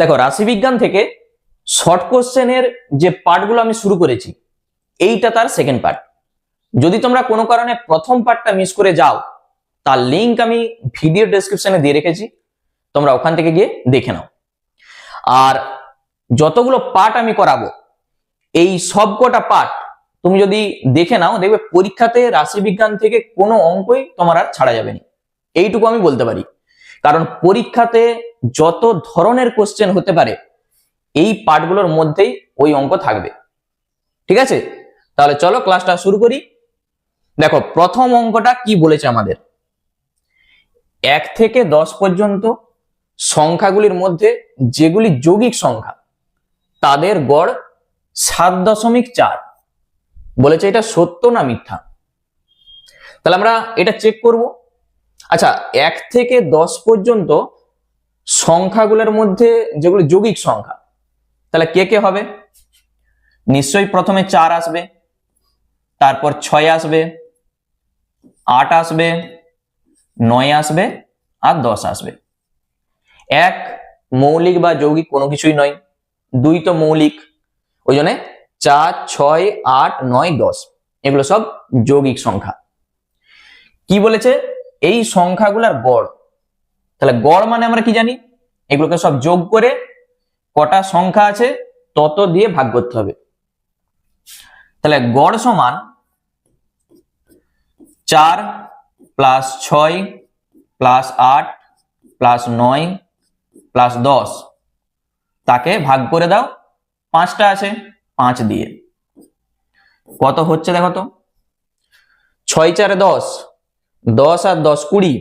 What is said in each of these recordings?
দেখো, রাশিবিজ্ঞান থেকে শর্ট কোশ্চেনের যে পার্টগুলো আমি শুরু করেছি, এইটা তার সেকেন্ড পার্ট। যদি তোমরা কোনো কারণে প্রথম পার্টটা মিস করে যাও, তার লিঙ্ক আমি ভিডিও ডেসক্রিপশনে দিয়ে রেখেছি, তোমরা ওখান থেকে গিয়ে দেখে নাও। আর যতগুলো পার্ট আমি করাবো, এই সবকটা পার্ট তুমি যদি দেখে নাও, দেখবে পরীক্ষাতে রাশিবিজ্ঞান থেকে কোনো অঙ্কই তোমার আর ছাড়া যাবে না, এইটুকু আমি বলতে পারি। কারণ পরীক্ষাতে যত ধরনের কোশ্চেন হতে পারে, এই পার্টগুলোর মধ্যেই ওই অঙ্ক থাকবে। ঠিক আছে, তাহলে চলো ক্লাসটা শুরু করি। দেখো, প্রথম অঙ্কটা কি বলেছে আমাদের, 1 থেকে 10 পর্যন্ত সংখ্যাগুলির মধ্যে যেগুলি যৌগিক সংখ্যা, তাদের গড় 7.4 বলেছে। এটা সত্য না মিথ্যা? তাহলে আমরা এটা চেক করব। আচ্ছা, 1 থেকে 10 পর্যন্ত সংখ্যাগুলোর মধ্যে যেগুলো যৌগিক সংখ্যা, তাহলে কে কে হবে? নিশ্চয়ই প্রথমে 4 আসবে, তারপর 6 আসবে, 8 আসবে, 9 আসবে, আর 10 আসবে। 1 মৌলিক বা যৌগিক কোনো কিছুই নয়, 2 তো মৌলিক, ওই জন্য 4, 6, 8, 9, 10 এগুলো সব যৌগিক সংখ্যা। কি বলেছে? এই সংখ্যাগুলোর গড়। তাহলে গড় মানে আমরা কি জানি? এগুলোকে সব যোগ করে কটা সংখ্যা আছে তত দিয়ে ভাগ করতে হবে। তাহলে গড় সমান 4 প্লাস 6 প্লাস 8 প্লাস 9 প্লাস 10, তাকে ভাগ করে দাও, 5টা আছে, 5 দিয়ে। কত হচ্ছে দেখো তো, 6 4 10, 10 আর 10 20,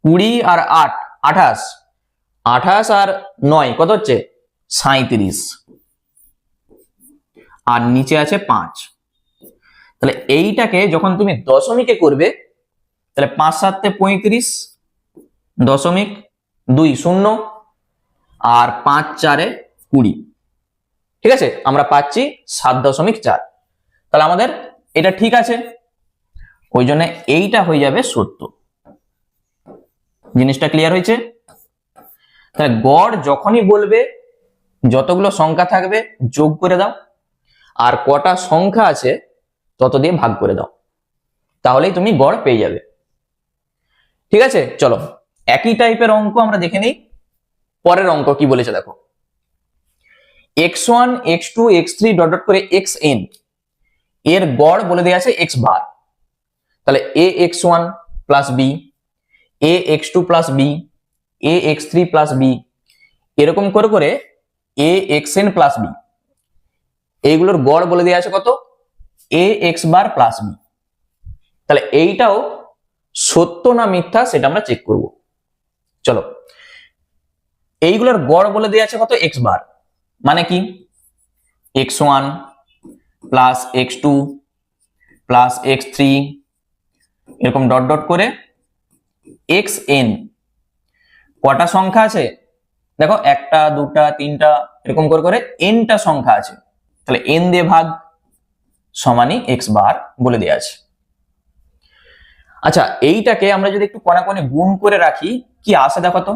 20 আর 8 28, 28 আর 9 কত হচ্ছে? 37, আর নিচে আছে 5। তাহলে এইটাকে যখন তুমি দশমিকে করবে, তাহলে 5 7 35, দশমিক 2 0, আর 5 4 20। ঠিক আছে, আমরা পাচ্ছি 7.4। তাহলে আমাদের এটা ঠিক আছে, ওই জন্য এইটা হয়ে যাবে সত্য। জিনিসটা ক্লিয়ার হয়েছে? তাহলে গড় যখনই বলবে, যতগুলো সংখ্যা থাকবে যোগ করে দাও, আর কটা সংখ্যা আছে তত দিয়ে ভাগ করে দাও, তাহলেই তুমি গড় পেয়ে যাবে। ঠিক আছে, চলো একই টাইপের অঙ্ক আমরা দেখে নিই। পরের অঙ্ক কি বলেছে দেখো, x1 x2 x3 dot dot করে xn এর গড় বলে দেওয়া আছে x বার। তাহলে ax1 plus b, ax2 plus b, ax3 plus b, এরকম করে করে axn প্লাস b, এইগুলোর গড় বলে দেওয়া আছে কত? ax বার প্লাস b। তাহলে এইটাও সত্য না মিথ্যা সেটা আমরা চেক করব। চলো, এইগুলোর গড় বলে দেওয়া আছে কত? x বার, মানে কি x1 plus x2 plus x3 এরকম ডট ডট করে xn। কটা সংখ্যা আছে দেখো, 1টা 2টা 3টা এরকম করে করে nটা সংখ্যা আছে, তাহলে n দিয়ে ভাগ, সমানই x বার বলে দেওয়া আছে। আচ্ছা, এইটাকে আমরা যদি একটু কোণে কোণে গুণ করে রাখি, কি আসে দেখো তো।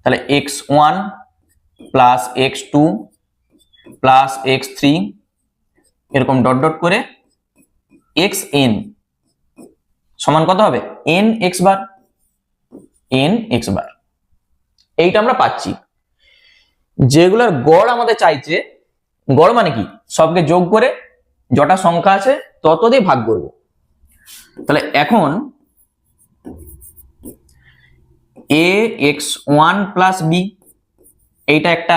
তাহলে x1 plus x2 plus x3 এরকম ডট ডট করে xn সমান কত হবে? n x বার, n x বার। এইটা আমরা পাচ্ছি। যেগুলোর গড় আমাদের চাইছে, গড় মানে কি? সবকে যোগ করে যটা সংখ্যা আছে তত দিয়ে ভাগ করব। তাহলে এখন ax1 প্লাস b এইটা একটা,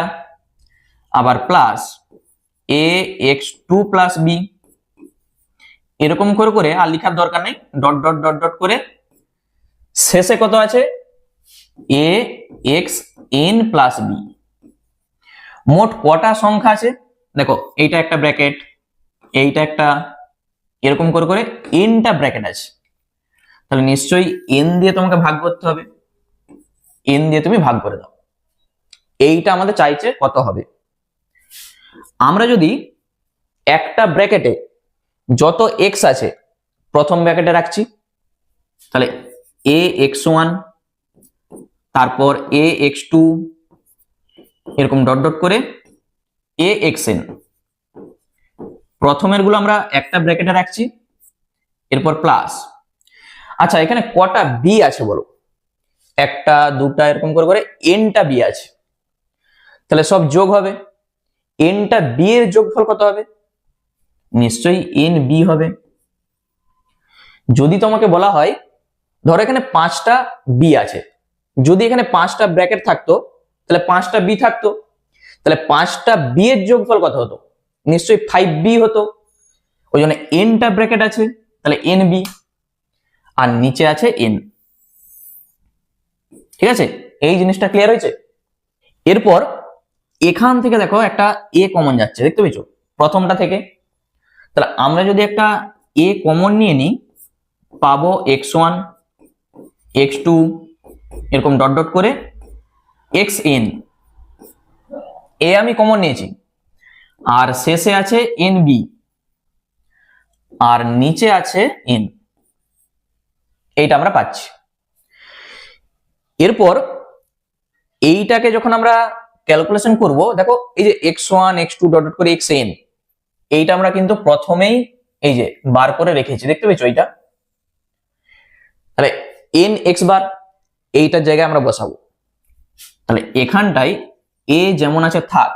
আবার প্লাস ax2 প্লাস b, এরকম করে করে আর লেখার দরকার নেই, ডট ডট ডট ডট করে শেষে কত আছে? axn plus b। মোট কটা সংখ্যা আছে দেখো, এইটা একটা ব্র্যাকেট, এইটা একটা, এরকম করে করে nটা ব্র্যাকেট আছে। তাহলে নিশ্চয়ই n দিয়ে তোমাকে ভাগ করতে হবে, n দিয়ে তুমি ভাগ করে দাও। এইটা আমাদের চাইছে কত হবে। আমরা যদি একটা ব্র্যাকেটে যত x আছে প্রথম ব্র্যাকেটে রাখছি, তাহলে ax1 তারপর এ এক্স টু, এরকম ডট ডট করে এ এক্স এন। প্রথমের গুলো আমরা একটা ব্র্যাকেটে রাখছি, এরপর প্লাস। আচ্ছা, এখানে কটা বি আছে বলো? একটা, দুটা, এরকম করে করে এনটা বি আছে, তাহলে সব যোগ হবে। এনটা বি এর যোগফল কত হবে? নিশ্চয়ই এন বি হবে। যদি তোমাকে বলা হয় ধরো এখানে 5টা বি আছে, যদি এখানে 5টা ব্র্যাকেট থাকতো তাহলে 5টা বি থাকতো, তাহলে 5টা বি এর যোগফল কত হতো? নিশ্চয়ই 5b হতো। ওই জন্য এনটা ব্র্যাকেট আছে, তাহলে এন বি, আর নিচে আছে এন। ঠিক আছে, এই জিনিসটা ক্লিয়ার হয়েছে? এরপর এখান থেকে দেখো একটা এ কমন যাচ্ছে, দেখতে পেয়েছো প্রথমটা থেকে। তাহলে আমরা যদি একটা এ কমন নিয়ে নিই, পাবো x1 x2 এরকম ডট ডট করে xn। এ আমি কমন নিয়েছি, আর শেষে আছে nb, আর নিচে আছে n। এইটা আমরা পাচ্ছি। এরপর এইটাকে যখন আমরা ক্যালকুলেশন করব, দেখো এই যে x1 x2 ডট ডট করে xn, এইটা আমরা কিন্তু প্রথমেই এই যে বার করে রেখেছি, দেখতে পেয়েছো এইটা। তাহলে n x বার এইটার জায়গায় আমরা বসাবো। তাহলে এখানটাই এ যেমন আছে থাক,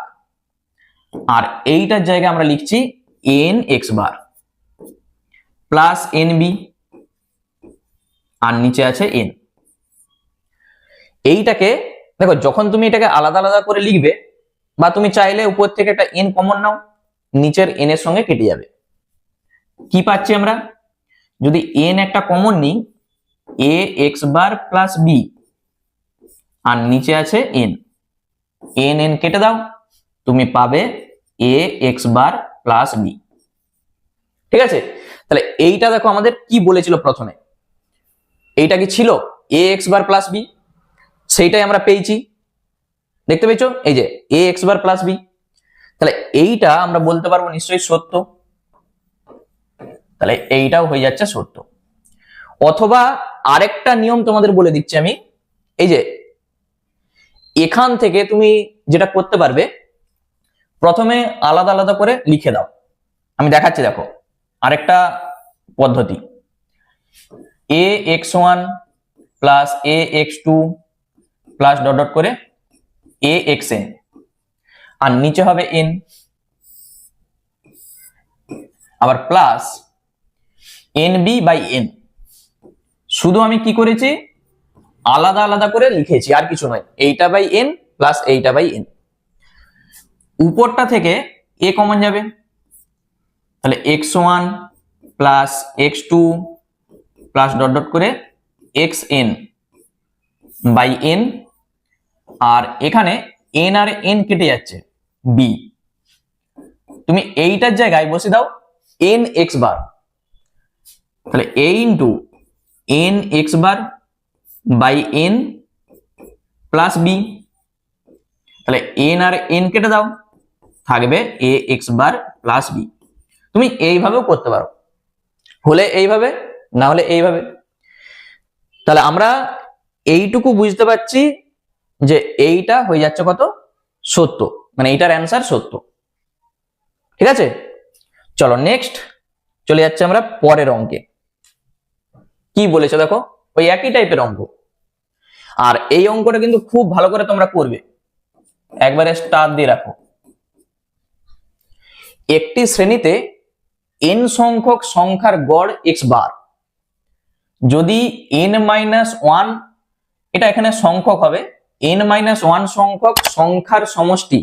আর এইটার জায়গায় আমরা লিখছি n x bar plus nb, আর নিচে আছে n। এইটাকে দেখো, যখন তুমি এটাকে আলাদা আলাদা করে লিখবে, বা তুমি চাইলে উপর থেকে একটা n কমন নাও, নিচের n এর সঙ্গে কেটে যাবে। কি পাচ্ছি আমরা? যদি n একটা কমন নিই, a x bar plus b, আর নিচে আছে n, n কেটে দাও, তুমি পাবে a x bar plus b। ঠিক আছে, তাহলে এইটা দেখো আমাদের কি বলেছিল প্রথমে, এইটা কি ছিল a x bar plus b, সেইটাই আমরা পেয়েছি, দেখতে পেয়েছো এই যে a x bar plus b। তাহলে এইটা আমরা বলতে পারবো নিশ্চয়ই সত্য, তাহলে এইটাও হয়ে যাচ্ছে সত্য। অথবা আরেকটা নিয়ম তোমাদের বলে দিচ্ছি আমি, এই যে এখান থেকে তুমি যেটা করতে পারবে, প্রথমে আলাদা আলাদা করে লিখে দাও। আমি দেখাচ্ছি, দেখো আরেকটা পদ্ধতি, a x1 plus a x2 plus dot dot করে a xn, আর নিচে হবে n, আবার প্লাস nb বাই n। শুধু আমি কি করেছি, আলাদা আলাদা করে লিখেছি, আর কিছু নয়। এইটা বাই n প্লাস এইটা বাই n। উপরটা থেকে a কমন যাবে, তাহলে x1 plus x2 plus dot dot করে xn বাই n, আর এখানে n আর n কেটে যাচ্ছে b। তুমি এইটার জায়গায় বসে দাও n x বার, তাহলে a into n x bar by n plus b। তাহলে n আর n কেটে দাও, থাকবে a x bar plus b। তুমি এইভাবেও করতে পারো, হলে এইভাবে, না হলে এইভাবে। তাহলে আমরা এইটুকু বুঝতে পারছি যে এইটা হয়ে যাচ্ছে কত? সত্য, মানে এইটার অ্যান্সার সত্য। ঠিক আছে, চলো নেক্সট চলে যাচ্ছে আমরা পরের অঙ্কে। কি বলেছে দেখো, ওই একই টাইপের অঙ্ক, আর এই অঙ্কটা কিন্তু খুব ভালো করে তোমরা করবে, একবারে স্টার দিয়ে রাখো। একটি শ্রেণীতে n সংখ্যক সংখ্যার গড় x বার, যদি n-1, এটা এখানে সংখ্যক হবে, n-1 সংখ্যক সংখ্যার সমষ্টি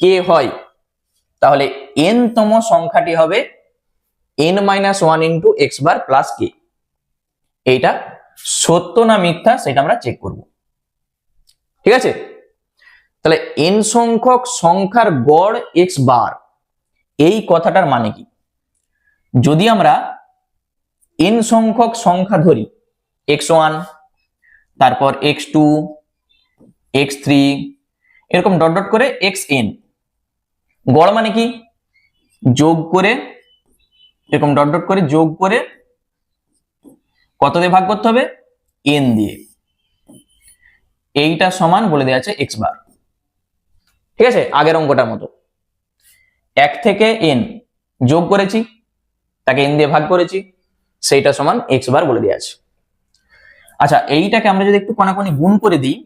k হয়, তাহলে n তম সংখ্যাটি হবে n-1 into x bar plus k। এইটা সত্য না মিথ্যা সেটা আমরা চেক করব। ঠিক আছে, তাহলে n সংখ্যক সংখ্যার গড় x বার, এই কথাটার মানে কি? যদি আমরা n সংখ্যক সংখ্যা ধরি, x1 তারপর x2 x3 এরকম ডট ডট করে xn, গড় মানে কি? যোগ করে, এরকম ডট ডট করে যোগ করে কত দিয়ে ভাগ করতে হবে? n দিয়ে। এইটা সমান বলে দেওয়া আছে এক্স বার। ঠিক আছে, আগের অঙ্কটার মতো 1 থেকে n যোগ করেছি, তাকে n দিয়ে ভাগ করেছি, সেইটা সমান এক্স বার বলে দেওয়া আছে। আচ্ছা, এইটাকে আমরা যদি একটু কোনাকুনি গুণ করে দিই,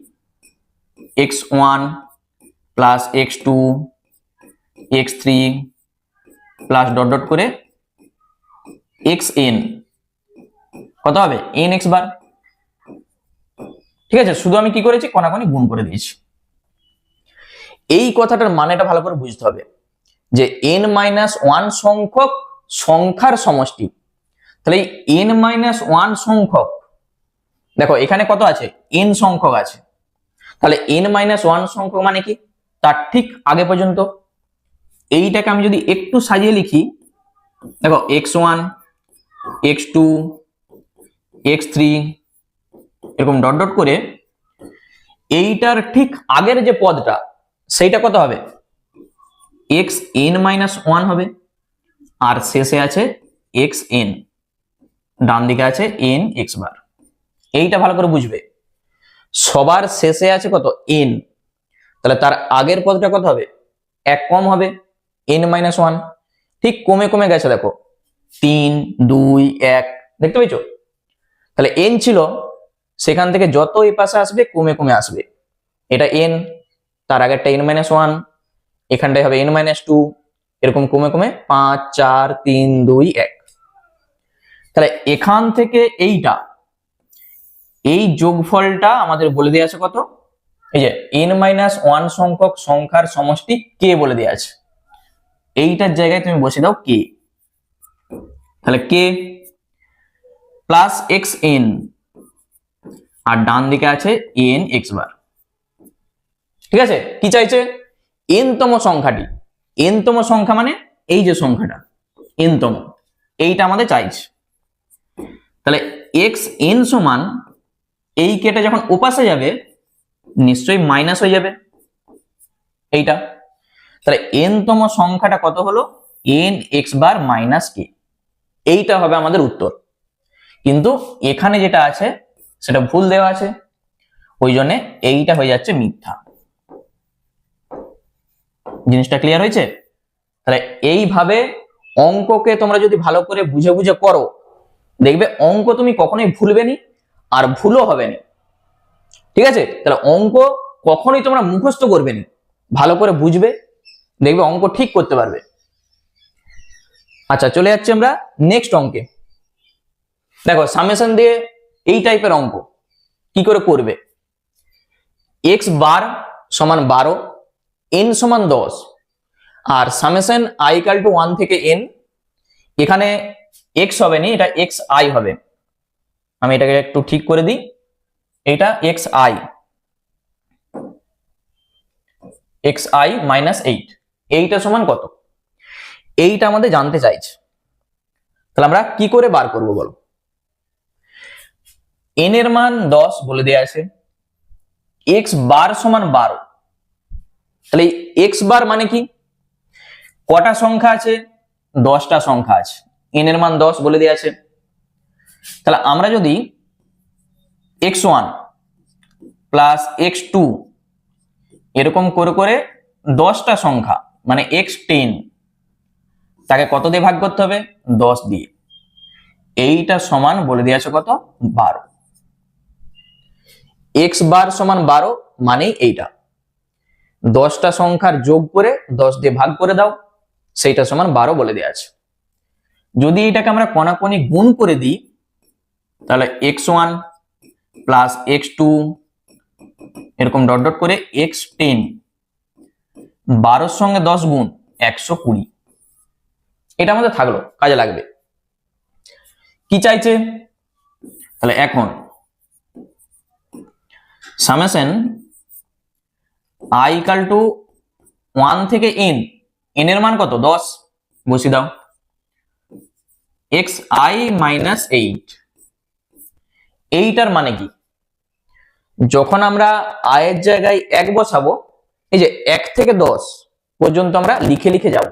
x1 plus x2 x3 plus dot dot করে xn, কত হবে n x বার। ঠিক আছে, শুধু আমি কি করেছি, কোনাকুনি গুণ করে দিয়েছি। এই কথাটার মানেটা ভালো করে বুঝতে হবে যে n মাইনাস ওয়ান সংখ্যক সংখ্যার সমষ্টি। তাহলে এই n মাইনাস ওয়ান সংখ্যক, দেখো এখানে কত আছে, n সংখ্যক আছে, তাহলে n মাইনাস ওয়ান সংখ্যক মানে কি, তার ঠিক আগে পর্যন্ত। এইটাকে আমি যদি একটু সাজিয়ে লিখি, দেখো x1 x2 x3 এরকম ডট ডট করে, এইটার ঠিক আগের যে পদটা সেইটা কত হবে, xn মাইনাস ওয়ান হবে, আর শেষে আছে xn, ডান দিকে আছে n x বার। এইটা ভালো করে বুঝবে, সবার শেষে আছে কত n, তাহলে তার আগের পদটা কত হবে, এক কম হবে, n মাইনাস ওয়ান। ঠিক কমে কমে গেছে, দেখো 3 2 1, দেখতে পেয়েছো। তাহলে n ছিল, সেখান থেকে যত এই পাশে আসবে কমে কমে আসবে, এটা n, তার আগেরটা n মাইনাস ওয়ান, এখানটায় হবে n মাইনাস টু, এরকম কমে কমে 5 4 3 2 1। তাহলে এখান থেকে এইটা, এই যোগফলটা আমাদের বলে দেওয়া আছে কত, এই যে n মাইনাস ওয়ান সংখ্যক সংখ্যার সমষ্টি k বলে দেওয়া আছে। এইটার জায়গায় তুমি বসে দাও k, তাহলে k প্লাস xn, আর ডান দিকে আছে n x বার। ঠিক আছে, কি চাইছে, n তম সংখ্যাটি, n তম সংখ্যা মানে এই যে সংখ্যাটা n তম, এইটা আমাদের চাইছে। তাহলে xn সমান, এই কেটা যখন ওপাশে যাবে নিশ্চয়ই মাইনাস হয়ে যাবে এইটা, তাহলে n তম সংখ্যাটা কত হলো, n x bar minus k, এইটা হবে আমাদের উত্তর। কিন্তু এখানে যেটা আছে সেটা ভুল দেওয়া আছে, ওই জন্য এইটা হয়ে যাচ্ছে মিথ্যা। জিনিসটা ক্লিয়ার হয়েছে? তাহলে এইভাবে অঙ্ককে তোমরা যদি ভালো করে বুঝে বুঝে করো, দেখবে অঙ্ক তুমি কখনোই ভুলবে না, আর ভুলও হবে না। ঠিক আছে, তাহলে অঙ্ক কখনোই তোমরা মুখস্থ করবে না, ভালো করে বুঝবে, দেখবে অঙ্ক ঠিক করতে পারবে। আচ্ছা, চলে যাচ্ছি আমরা নেক্সট অঙ্কে। দেখো সামেশন দিয়ে এই টাইপের অঙ্ক কি করে করবে, x বার সমান 12, n সমান 10, আর সামেশন i ইকুয়াল টু 1 থেকে n, এখানে x হবে না, এটা xi হবে। আমি এটাকে একটু ঠিক করে দিই, এটা xi মাইনাস 8, এইটা সমান কত, এইটা আমাদের জানতে চাইছে। তাহলে আমরা কি করে বার করব বলো, n এর মান 10 বলে দেয়া আছে, x বার সমান 12, তাহলে x বার মানে কি, কটা সংখ্যা আছে, 10টা সংখ্যা আছে, n এর মান 10 বলে দেয়া আছে। তাহলে আমরা যদি x1 প্লাস x2 এরকম করে করে 10টা সংখ্যা মানে x10, তাকে কত দিয়ে ভাগ করতে হবে, 10 দিয়ে, এইটা সমান বলে দেয়া আছে কত, 12। x বার সমান 12 মানেই এইটা, 10টা সংখ্যার যোগ করে 10 দিয়ে ভাগ করে দাও, সেইটা সমান 12 বলে দেয়া আছে। যদি এটাকে আমরা কোনাকুনি গুণ করে দিই, তাহলে x1 প্লাস x2 এরকম ডট ডট করে x10, 12 সঙ্গে 10 গুণ 120, এটা আমাদের থাকলো, কাজে লাগবে। কি চাইছে, তাহলে এখন সামেশন i ইকুয়াল টু 1 থেকে n, n এর মান কত, 10, বসিয়ে দাও, xi মাইনাস 8, এইটার মানে কি, যখন আমরা i এর জায়গায় 1 বসাবো, এই যে 1 থেকে 10 পর্যন্ত আমরা লিখে লিখে যাব,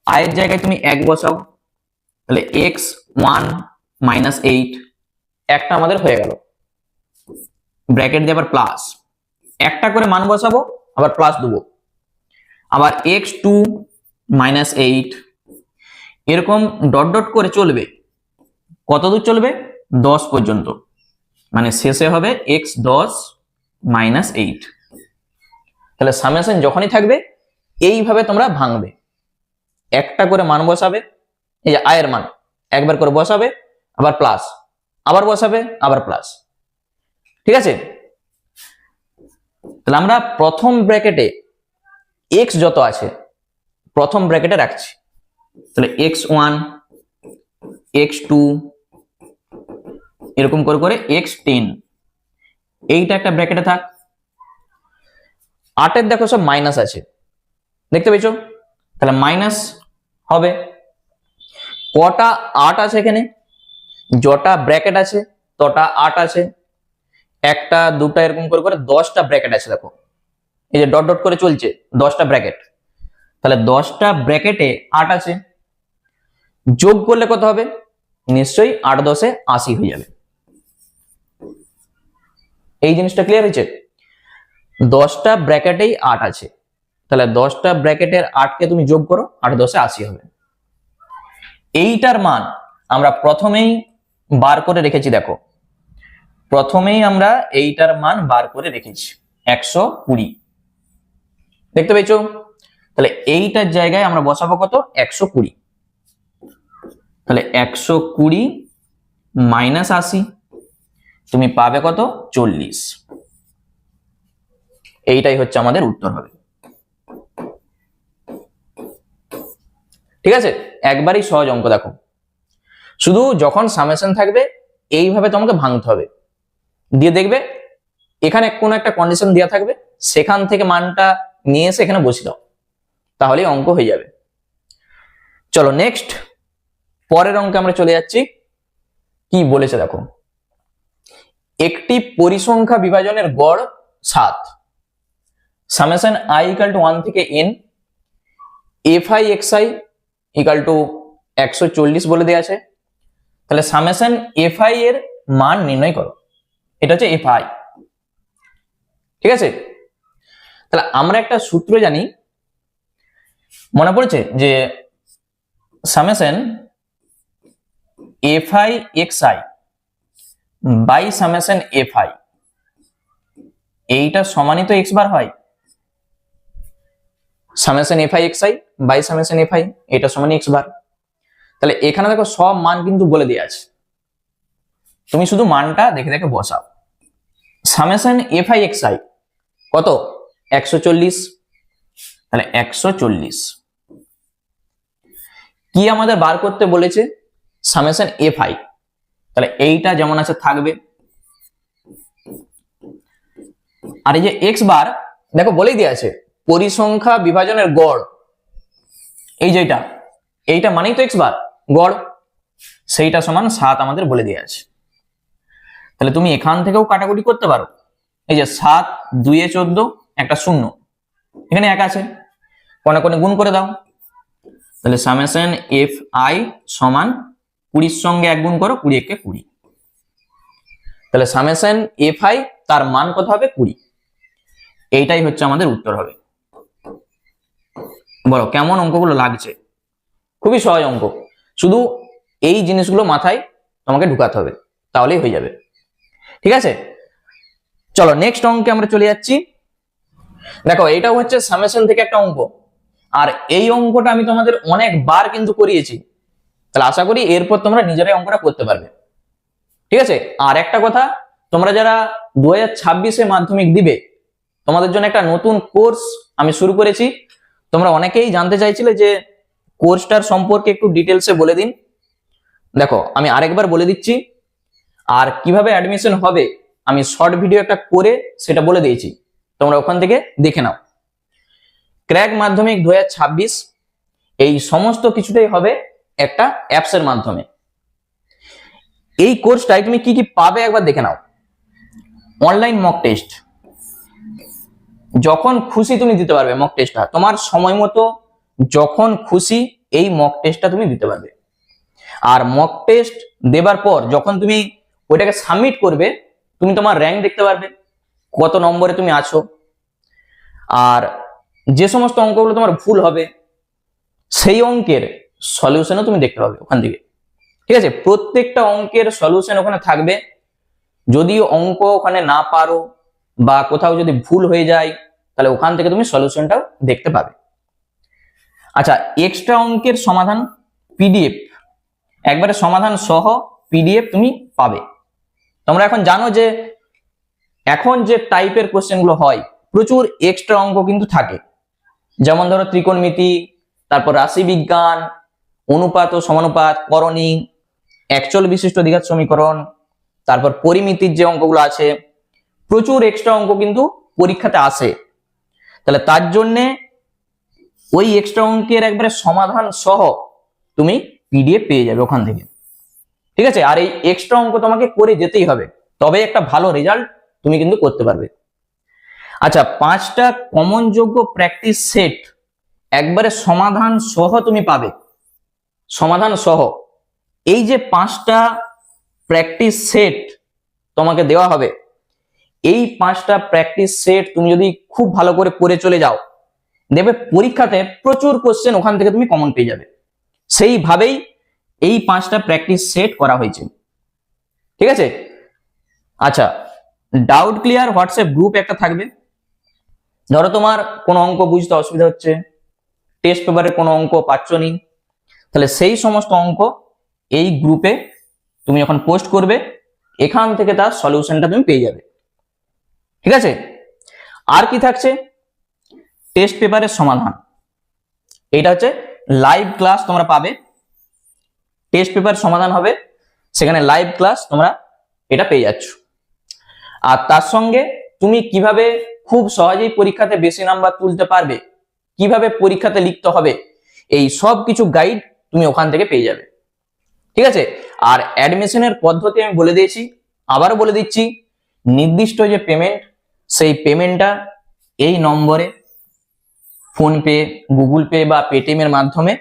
i এর জায়গায় তুমি 1 বসাও, তাহলে x1 মাইনাস 8, একটা আমাদের হয়ে গেল। ব্র্যাকেট দিয়ে আবার প্লাস, একটা করে মান বসাবো আবার প্লাস দেবো, আবার x2 মাইনাস 8, এরকম ডট ডট করে চলবে। কত দূর চলবে? 10 পর্যন্ত, মানে শেষে হবে x10 মাইনাস 8। তাহলে সামেশন যখনই থাকবে এইভাবে তোমরা ভাঙবে, একটা করে মান বসাবে, এই যে আয়ের মান একবার করে বসাবে, আবার প্লাস, আবার বসাবে, আবার প্লাস। ঠিক আছে, তাহলে আমরা প্রথম ব্র্যাকেটে x যত আছে প্রথম ব্র্যাকেটে রাখছি, তাহলে x1 x2 এরকম করে করে x10, এইটা একটা ব্র্যাকেটে থাক। 8 এর দেখো সব মাইনাস আছে, দেখতে পেয়েছো? তাহলে মাইনাস হবে। কটা 8 আছে এখানে? যটা ব্র্যাকেট আছে তটা 8 আছে, একটা দুটা এরকম করে করে 10টা ব্র্যাকেট আছে। দেখো এই যে ডট ডট করে চলছে, 10টা ব্র্যাকেট, তাহলে 10টা ব্র্যাকেটে 8 আছে, যোগ করলে কত হবে? নিশ্চয়ই 8 10 এ 80 হয়ে যাবে। এই জিনিসটা ক্লিয়ার হয়েছে? 10টা ব্র্যাকেটেই 8 আছে, তাহলে 10টা ব্র্যাকেটের 8 কে তুমি যোগ করো, 8 10 এ 80 হবে। এইটার মান আমরা প্রথমেই বার করে রেখেছি। দেখো প্রথমেই আমরা এইটার মান বার করে রেখেছি 120, দেখতে পেয়েছো? তাহলে এইটার জায়গায় আমরা বসাবো কত? 120। তাহলে 120 মাইনাস 80, তুমি পাবে কত? 40। এইটাই হচ্ছে আমাদের উত্তর হবে। ঠিক আছে, একবারই সহজ অঙ্ক। দেখো শুধু যখন সামেশন থাকবে এইভাবে তোমাকে ভাঙতে হবে, দিয়ে দেখবে এখানে কোন একটা কন্ডিশন দেওয়া থাকবে, সেখান থেকে মানটা নিয়ে এসে এখানে বসিয়ে দাও, তাহলেই অঙ্ক হয়ে যাবে। চলো নেক্সট, পরের অঙ্কে আমরা চলে যাচ্ছি। কি বলেছে দেখো, একটি পরিসংখ্যা বিভাজনের গড় 7, সামেশন i ইকুয়াল টু 1 থেকে n, fi xi equal to 140 বলে দেওয়া আছে। তাহলে সামেশন fi এর মান নির্ণয় করো, এটা হচ্ছে fi। ঠিক আছে, তাহলে আমরা একটা সূত্র জানি, মনে পড়েছে যে summation fi xi by summation fi, এইটা সমানই তো x বার হয়। Summation fi xi by summation fi, এটা সমানই x বার। তাহলে এখানে দেখো সব মান কিন্তু বলে দেওয়া আছে, তুমি শুধু মানটা দেখে দেখে বসাও। সামেশন fi xi কত? 140, তাহলে 140 কি আমাদের বার করতে বলেছে? সামেশন fi, তাহলে এইটা যেমন আছে থাকবে। আর এই যে x বার দেখো বলেই দেওয়া আছে পরিসংখ্যা বিভাজনের গড়, এই যেটা এইটা মানেই তো x বার গড়, সেইটা সমান 7 আমাদের বলে দেওয়া আছে। তাহলে তুমি এখান থেকেও কাটাকুটি করতে পারো, এই যে 7 2 এ 14, একটা শূন্য, এখানে 1 আছে, কোণে কোণে গুণ করে দাও। তাহলে সামেশন fi সমান 20 সঙ্গে 1 গুণ করো, 20 কে 20। তাহলে সামেশন fi তার মান কত হবে? 20। এইটাই হচ্ছে আমাদের উত্তর হবে। বলো কেমন অঙ্কগুলো লাগছে? খুবই সহজ অঙ্ক, শুধু এই জিনিসগুলো মাথায় তোমাকে ঢুকাতে হবে, তাহলেই হয়ে যাবে। ঠিক আছে, চলো নেক্সট অঙ্কে আমরা চলে যাচ্ছি। দেখো এইটাও হচ্ছে সামেশন থেকে একটা অঙ্ক, আর এই অঙ্কটা আমি তোমাদের অনেকবার কিন্তু করিয়েছি, তাহলে আশা করি এরপর তোমরা নিজেরাই অঙ্কটা করতে পারবে। ঠিক আছে, আর একটা কথা, তোমরা যারা 2026-এ মাধ্যমিক দিবে, তোমাদের জন্য একটা নতুন কোর্স আমি শুরু করেছি। তোমরা অনেকেই জানতে চাইছিলে যে কোর্সটার সম্পর্কে একটু ডিটেলসে বলে দিন। দেখো আমি আরেকবার বলে দিচ্ছি, আর কিভাবে অ্যাডমিশন হবে আমি শর্ট ভিডিও একটা করে সেটা বলে দিয়েছি, তোমরা ওখান থেকে দেখে নাও। ক্র্যাক মাধ্যমিক 2026 এই সমস্ত কিছুটাই হবে একটা অ্যাপসের মাধ্যমে। এই কোর্সটায় তুমি কি কি পাবে একবার দেখে নাও। অনলাইন মক টেস্ট, যখন খুশি তুমি দিতে পারবে মক টেস্টটা, তোমার সময় মতো যখন খুশি এই মক টেস্টটা তুমি দিতে পারবে। আর মক টেস্ট দেবার পর যখন তুমি ওইটাকে সাবমিট করবে, তুমি তোমার র্যাঙ্ক দেখতে পারবে। কত নম্বরে তুমি আছো, আর যে সমস্ত অঙ্কগুলো তোমার ভুল হবে সেই অঙ্কের সলিউশনও তুমি দেখতে পাবে ওখান থেকে। ঠিক আছে, প্রত্যেকটা অঙ্কের সলিউশন ওখানে থাকবে। যদি অঙ্ক ওখানে না পারো বা কোথাও যদি ভুল হয়ে যায় তাহলে ওখান থেকে তুমি সলিউশনটাও দেখতে পাবে। আচ্ছা, এক্সট্রা অঙ্কের সমাধান পিডিএফ, একবারে সমাধান সহ পিডিএফ তুমি পাবে। তোমরা এখন জানো যে এখন যে টাইপের কোশ্চেনগুলো হয় প্রচুর এক্সট্রা অঙ্ক কিন্তু থাকে, যেমন ধরো ত্রিকোণমিতি, তারপর রাশি বিজ্ঞান, অনুপাত ও সমানুপাত, করণী, একচল বিশিষ্ট দ্বিঘাত সমীকরণ, তারপর পরিমিতির যে অঙ্কগুলো আছে, প্রচুর এক্সট্রা অঙ্ক কিন্তু পরীক্ষাতে আসে। তাহলে তার জন্যে ওই এক্সট্রা অঙ্কের একবারে সমাধান সহ তুমি পিডিএফ পেয়ে যাবে ওখান থেকে। ঠিক আছে, আর এই এক্সট্রা অঙ্ক তোমাকে করে যেতেই হবে, তবে একটা ভালো রেজাল্ট তুমি কিন্তু করতে পারবে। আচ্ছা, 5টা কমন যোগ্য প্র্যাকটিস সেট একবারে সমাধান সহ তুমি পাবে, সমাধান সহ। এই যে 5টা প্র্যাকটিস সেট তোমাকে দেওয়া হবে, এই 5টা প্র্যাকটিস সেট তুমি যদি খুব ভালো করে পড়ে চলে যাও, দেখবে পরীক্ষাতে প্রচুর কোশ্চেন ওখান থেকে তুমি কমন পেয়ে যাবে। সেইভাবেই এই 5টা প্র্যাকটিস সেট করা হয়েছে। ঠিক আছে, আচ্ছা, ডাউট ক্লিয়ার হোয়াটসঅ্যাপ গ্রুপ একটা থাকবে। ধরো তোমার কোনো অঙ্ক বুঝতে অসুবিধা হচ্ছে, টেস্ট পেপারে কোনো অঙ্ক পাচ্ছ নি, তাহলে সেই সমস্ত অঙ্ক এই গ্রুপে তুমি যখন পোস্ট করবে এখান থেকে তার সলিউশনটা তুমি পেয়ে যাবে। ঠিক আছে, আর কি থাকছে, টেস্ট পেপারের সমাধান, এটা হচ্ছে লাইভ ক্লাস তোমরা পাবে। টেস্ট পেপার সমাধান হবে, সেখানে লাইভ ক্লাস তোমরা এটা পেয়ে যাচ্ছ। আর তার সঙ্গে তুমি কিভাবে খুব সহজেই পরীক্ষাতে বেশি নাম্বার তুলতে পারবে, কিভাবে পরীক্ষাতে লিখতে হবে, এই সব কিছু গাইড তুমি ওখান থেকে পেয়ে যাবে। ঠিক আছে, আর অ্যাডমিশনের পদ্ধতি আমি বলে দিয়েছি, আবারও বলে দিচ্ছি, নির্দিষ্ট যে পেমেন্ট, সেই পেমেন্টটা এই নম্বরে ফোনপে, গুগল পে বা পেটিএম এর মাধ্যমে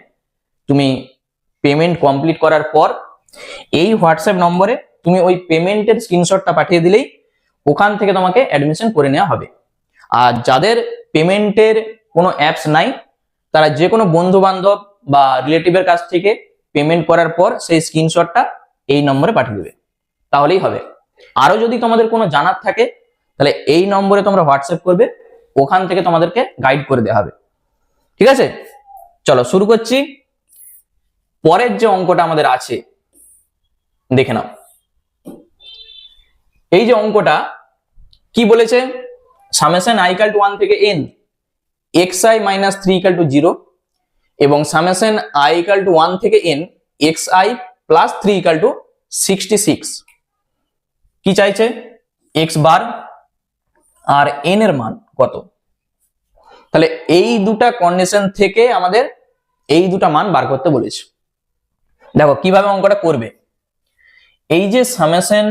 তুমি পেমেন্ট কমপ্লিট করার পর এই হোয়াটসঅ্যাপ নম্বরে তুমি ওই পেমেন্টের স্ক্রিনশটটা পাঠিয়ে দিলেই ওখান থেকে তোমাকে অ্যাডমিশন করে নেওয়া হবে। আর যাদের পেমেন্টের কোনো অ্যাপস নাই, তারা যে কোনো বন্ধু বান্ধব বা রিলেটিভের কাছ থেকে পেমেন্ট করার পর সেই স্ক্রিনশটটা এই নম্বরে পাঠিয়ে দেবে, তাহলেই হবে। আরো যদি তোমাদের কোনো জানার থাকে তাহলে এই নম্বরে তোমরা হোয়াটসঅ্যাপ করবে, ওখান থেকে তোমাদেরকে গাইড করে দেওয়া হবে। ঠিক আছে, চলো শুরু করছি। পরের যে অঙ্কটা আমাদের আছে দেখে নাও। এই যে অঙ্কটা কি বলেছে, সামেশন i ইকুয়াল টু 1 থেকে n xi minus 3 equal to 0 এবং সামেশন i ইকুয়াল টু 1 থেকে n xi plus 3 equal to 66। কি চাইছে, x বার আর n এর মান কত। তাহলে এই দুটা কন্ডিশন থেকে আমাদের এই দুটা মান বার করতে বলেছে। দেখো কিভাবে অঙ্কটা করবে। এই যে সামেশন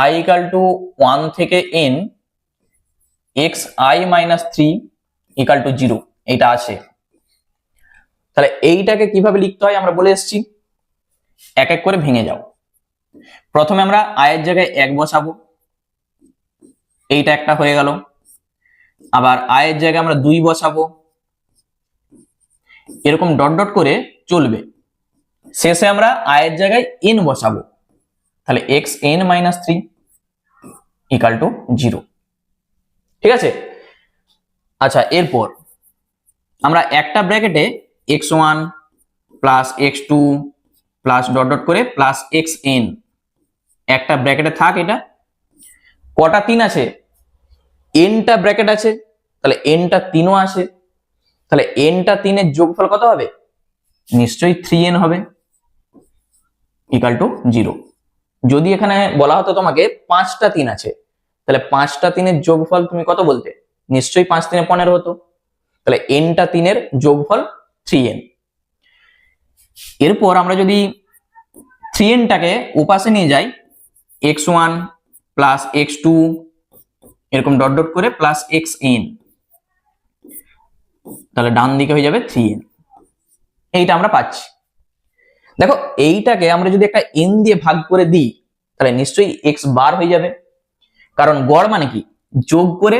i ইকুয়াল টু 1 থেকে n xi minus 3 equal to 0 এইটা আছে, তাহলে এইটাকে কিভাবে লিখতে হয় আমরা বলে এসেছি, এক এক করে ভেঙে যাও। প্রথমে আমরা i এর জায়গায় 1 বসাবো, এইটা একটা হয়ে গেল। আবার i এর জায়গায় আমরা 2 বসাবো, এরকম ডট ডট করে চলবে। শেষে আমরা i এর জায়গায় n বসাবো, তাহলে xn মাইনাস 3 ইকুয়াল টু 0। ঠিক আছে, আচ্ছা, এরপর আমরা একটা ব্র্যাকেটে x1 plus x2 plus dot dot করে প্লাস xn একটা ব্র্যাকেটে থাক। এটা কটা 3 আছে, nটা ব্র্যাকেট আছে, তাহলে nটা 3ও আছে, তাহলে nটা 3 এর যোগফল কত হবে, নিশ্চয়ই 3n হবে ইকুয়াল টু 0। যদি এখানে বলা হতো তোমাকে 5টা 3 আছে, তাহলে 5টা 3 এর যোগফল তুমি কত বলতে, নিশ্চয়ই 5 3 15 হতো, তাহলে nটা 3 এর যোগফল 3n। এরপর আমরা যদি 3nটাকে ওপাশে নিয়ে যাই, x1 প্লাস x2 এরকম ডট ডট করে প্লাস xn, তাহলে ডান দিকে হয়ে যাবে 3n। এইটা আমরা পাচ্ছি। দেখো এইটাকে আমরা যদি একটা n দিয়ে ভাগ করে দিই তাহলে নিশ্চয়ই x বার হয়ে যাবে, কারণ গড় মানে কি, যোগ করে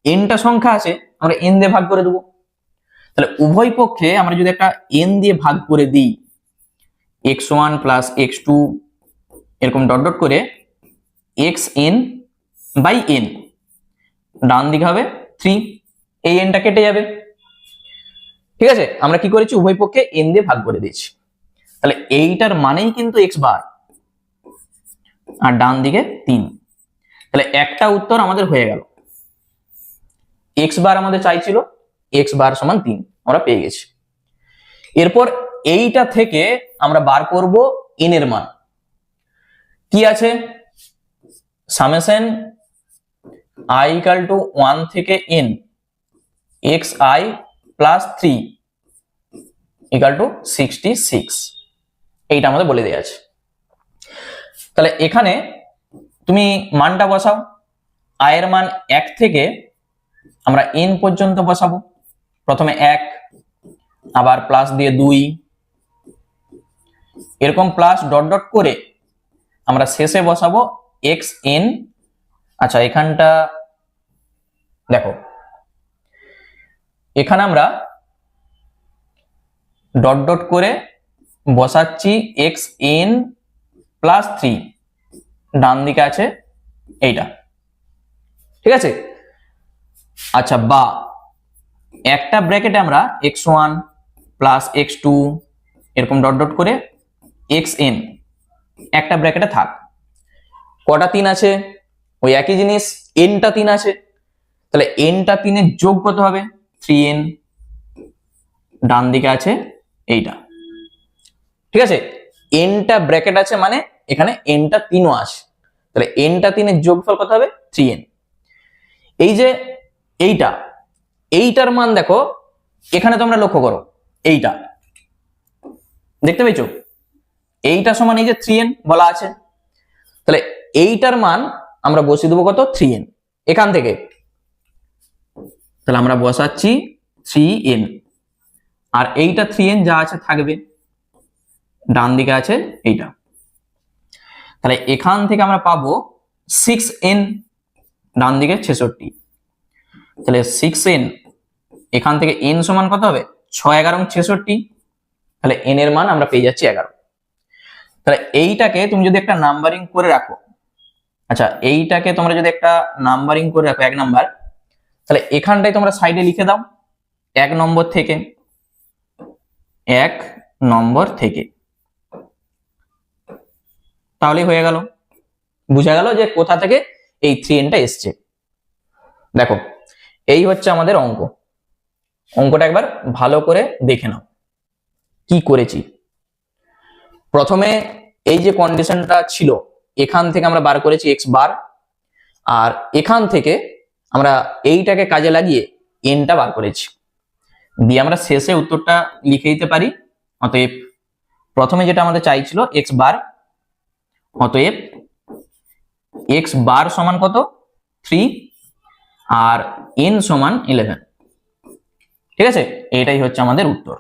এনটা সংখ্যা আছে আমরা এন দিয়ে ভাগ করে দেবো। তাহলে উভয় পক্ষে আমরা যদি একটা এন দিয়ে ভাগ করে দিই, x1 প্লাস x2 এরকম ডট ডট করে xn বাই n, ডান দিকে হবে 3, এই এনটা কেটে যাবে। ঠিক আছে, আমরা কি করেছি, উভয় পক্ষে n দিয়ে ভাগ করে দিয়েছি। তাহলে এইটার মানেই কিন্তু x বার, আর ডান দিকে 3। তাহলে একটা উত্তর আমাদের হয়ে গেল। x বার আমাদের চাইছিল, x বার সমান 3, আমরা পেয়ে গেছি। এরপর এইটা থেকে আমরা বার করব n এর মান। কি আছে, সামেশন i ইকুয়াল টু 1 থেকে n xi plus 3 equal to 66, এইটা আমাদের বলে দেওয়া আছে। তাহলে এখানে তুমি মানটা বসাও, i এর মান 1 থেকে আমরা n পর্যন্ত বসাবো। প্রথমে 1, আবার প্লাস দিয়ে 2, এরকম প্লাস ডট ডট করে আমরা শেষে বসাবো xn। আচ্ছা, এখানটা দেখো, এখানে আমরা ডট ডট করে বসাচ্ছি xn প্লাস 3, ডান দিকে আছে এইটা। ঠিক আছে, আচ্ছা, বা একটা ব্র্যাকেটে আমরা x1 প্লাস x2 এরকম ডট ডট করে xn একটা ব্র্যাকেটে থাক। কটা 3 আছে, ওই একই জিনিস, nটা 3 আছে। তাহলে nটা 3 এর যোগ কত হবে, 3n, ডান দিকে আছে এইটা। ঠিক আছে, nটা ব্র্যাকেট আছে মানে এখানে nটা 3ও আছে। তাহলে nটা 3 এর যোগফল কত হবে, 3n। এই যে এইটার মান দেখো, এখানে তোমরা লক্ষ্য করো, এইটা দেখতে পেয়েছো, এইটা সমান এই যে 3n বলা আছে। তাহলে এইটার মান আমরা বসিয়ে দেবো কত, 3n এখান থেকে। তাহলে আমরা বসাচ্ছি 3n, আর এইটা 3n যা আছে থাকবে, ডান দিকে আছে এইটা। তাহলে এখান থেকে আমরা পাবো 6n, ডান দিকে 66। তাহলে 6n, এখান থেকে n সমান কত হবে, 6, 11, 66। তাহলে n এর মান আমরা পেয়ে যাচ্ছি 11। তাহলে এইটাকে তুমি যদি একটা নাম্বারিং করে রাখো, আচ্ছা এইটাকে তোমরা যদি একটা নাম্বারিং করে রাখো 1 নাম্বার, তাহলে এখানটায় তোমরা সাইডে লিখে দাও 1 নম্বর থেকে, 1 নম্বর থেকে, তাহলে হয়ে গেল, বুঝা গেল যে কোথা থেকে এই 3nটা এসছে। দেখো, এই হচ্ছে আমাদের অঙ্কটা একবার ভালো করে দেখে নাও কি করেছি। প্রথমে এই যে কন্ডিশনটা ছিল, এখান থেকে আমরা বার করেছি x বার, আর এখান থেকে আমরা এইটাকে কাজে লাগিয়ে nটা বার করেছি, দিয়ে আমরা শেষে উত্তরটা লিখে দিতে পারি। অতএব প্রথমে যেটা আমাদের চাইছিল x বার, অতএব x বার সমান কত, 3, আর n সমান 11। ঠিক আছে, এটাই হচ্ছে আমাদের উত্তর।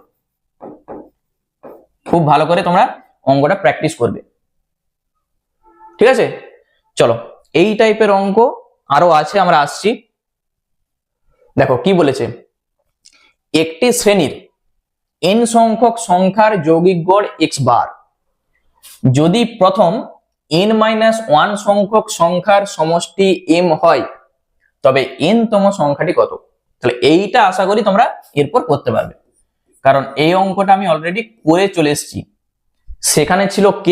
খুব ভালো করে তোমরা অঙ্কটা প্র্যাকটিস করবে। ঠিক আছে, চলো এই টাইপের অঙ্ক আরো আছে, আমরা আসছি। দেখো কি বলেছে, একটি শ্রেণীর n সংখ্যক সংখ্যার যৌগিক গড় x বার যদি প্রথম n-1 সংখ্যক সংখ্যার সমষ্টি m হয়, তবে n তম সংখ্যাটি কত। তাহলে এইটা আশা করি তোমরা এরপর করতে পারবে, কারণ এই অঙ্কটা আমি অলরেডি করে চলে এসেছি। সেখানে ছিল k,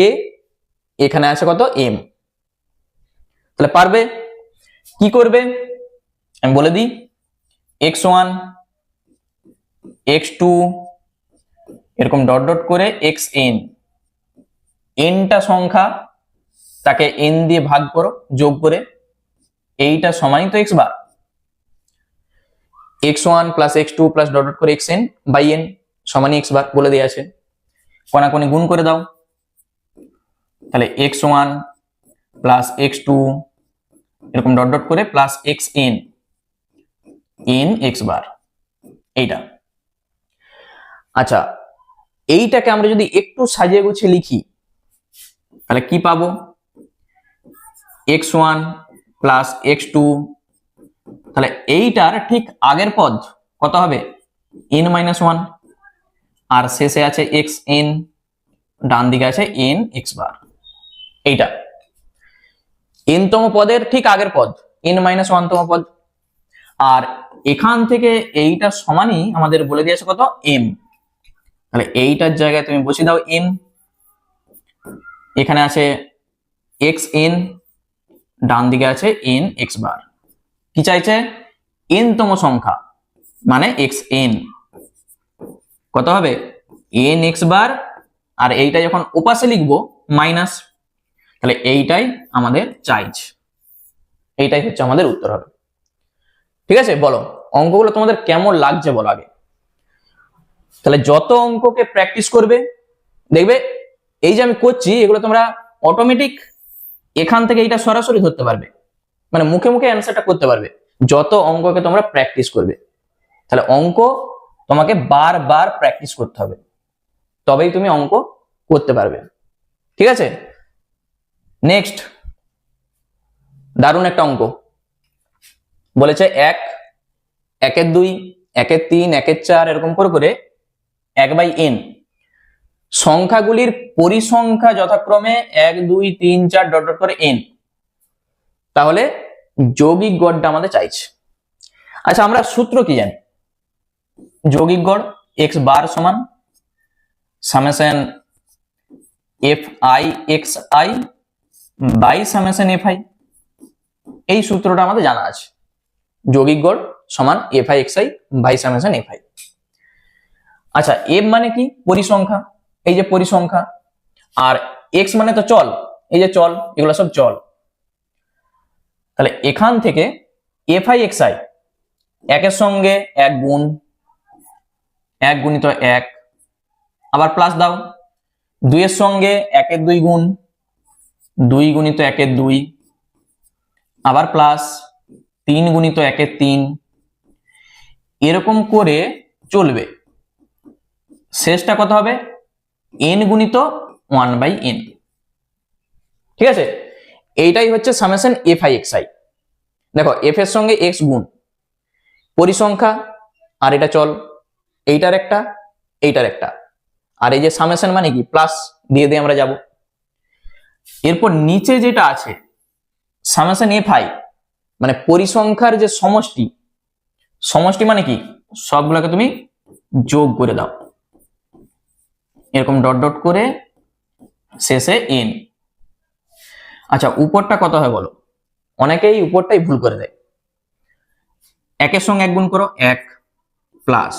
এখানে আছে কত, m। তাহলে পারবে, কি করবে আমি বলে দিই, x1 x2 এরকম ডট ডট করে xn, nটা সংখ্যা, তাকে n দিয়ে ভাগ করো যোগ করে, এইটা সমানই তো x বার, x1 plus x2 plus dot dot করে xn বাই n সমানই x বার বলে দেওয়া আছে। কোনাকুনি গুণ করে দাও, তাহলে x1 প্লাস x2 এরকম ডট ডট করে প্লাস xn, n x বার, এইটা। আচ্ছা, এইটাকে আমরা যদি একটু সাজিয়ে গুছিয়ে লিখি, তাহলে কি পাবো, x1 প্লাস x2, তাহলে এইটার ঠিক আগের পদ কত হবে n-1, আর শেষে আছে xn, ডান দিকে আছে n x বার। এইটা n তম পদের ঠিক আগের পদ n-1 তম পদ, আর এখান থেকে এইটা সমানই আমাদের বলে দিয়েছে কত m, তাহলে এইটার জায়গায় তুমি বসিয়ে দাও m, এখানে আছে xn, ডান দিকে আছে n x বার। কি চাইছে n তম সংখ্যা মানে xn, কত হবে n x বার, আর এইটা যখন ওপাশে লিখবো মাইনাস, তাহলে এইটাই আমাদের চাইছে, এইটাই হচ্ছে আমাদের উত্তর হবে। ঠিক আছে, বলো অঙ্কগুলো তোমাদের কেমন লাগছে বলো আগে। তাহলে যত অঙ্ককে প্র্যাকটিস করবে দেখবে এই যে আমি করছি এগুলো তোমরা অটোমেটিক এখান থেকে এইটা সরাসরি ধরতে পারবে, মানে মুখে মুখে অ্যান্সারটা করতে পারবে যত অঙ্ককে তোমরা প্র্যাকটিস করবে। তাহলে অঙ্ক তোমাকে বারবার প্র্যাকটিস করতে হবে, তবেই তুমি অঙ্ক করতে পারবে। ঠিক আছে, নেক্সট দারুণ একটা অঙ্ক বলেছে 1, 1-এর 2, 1-এর 3, 1-এর 4 এরকম করে করে 1/n সংখ্যাগুলির পরিসংখ্যা যথাক্রমে 1, 2, 3, 4 ডট ডট করে n, তাহলে যৌগিক গড়টা আমাদের চাইছে। আচ্ছা, আমরা সূত্র কি জানি? যৌগিক গড় x বার সমান summation fi xi by summation fi, এই সূত্রটা আমাদের জানা আছে, যৌগিক গড় সমান fi xi by summation fi। আচ্ছা, f মানে কি পরিসংখ্যা, এই যে পরিসংখ্যা, আর x মানে তো চল, এই যে চল, এগুলো সব চল। তাহলে এখান থেকে fi xi 1 এর সঙ্গে 1 গুণ 1 গুণিত 1, আবার প্লাস দাও 2 এর সঙ্গে 1-এর 2 গুণ 2 গুণিত 1-এর 2, আবার প্লাস 3 গুণিত 1-এর 3, এরকম করে চলবে। শেষটা কত হবে n গুণিত 1/n। ঠিক আছে, এইটাই হচ্ছে সামেশন fi xi। দেখো f এর সঙ্গে x গুণ পরিসংখ্যা, আর এটা চল, এইটার একটা এইটার একটা, আর এই যে সামেশন মানে কি প্লাস দিয়ে দিয়ে আমরা যাব। এরপর নিচে যেটা আছে সামেশন fi মানে পরিসংখ্যার যে সমষ্টি, সমষ্টি মানে কি সবগুলোকে তুমি যোগ করে দাও এরকম ডট ডট করে, শেষে n। আচ্ছা, উপরটা কত হয় বলো? অনেকেই উপরটাই ভুল করে দেয়। 1 এর সঙ্গে 1 গুণ করো 1, প্লাস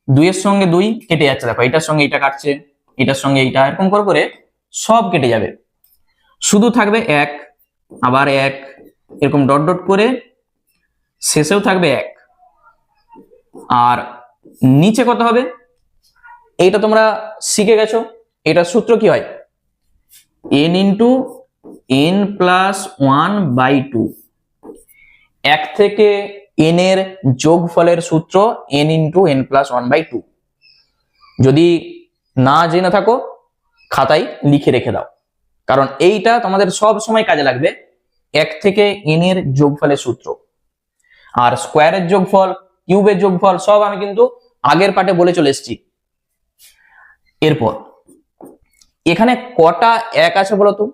2 এর সঙ্গে 2 কেটে যাচ্ছে, দেখো এটার সঙ্গে এটা কাটছে, এটার সঙ্গে এইটা, এরকম করে করে সব কেটে যাবে, শুধু থাকবে 1, আবার 1, এরকম ডট ডট করে শেষেও থাকবে 1। আর নিচে কত হবে এইটা তোমরা শিখে গেছো, এটার সূত্র কি হয় n ইন্টু n প্লাস 1/2, 1 থেকে n এর যোগফলের সূত্র n ইন্টু n প্লাস 1/2। যদি না জেনে থাকো খাতায় লিখে রেখে দাও, কারণ এইটা তোমাদের সব সময় কাজে লাগবে। 1 থেকে n এর যোগফলের সূত্র, আর স্কোয়ারের যোগফল, কিউবের যোগফল সব আমি কিন্তু আগের পার্টে বলে চলে এসেছি। এরপর এখানে কটা 1 আছে বলো তো?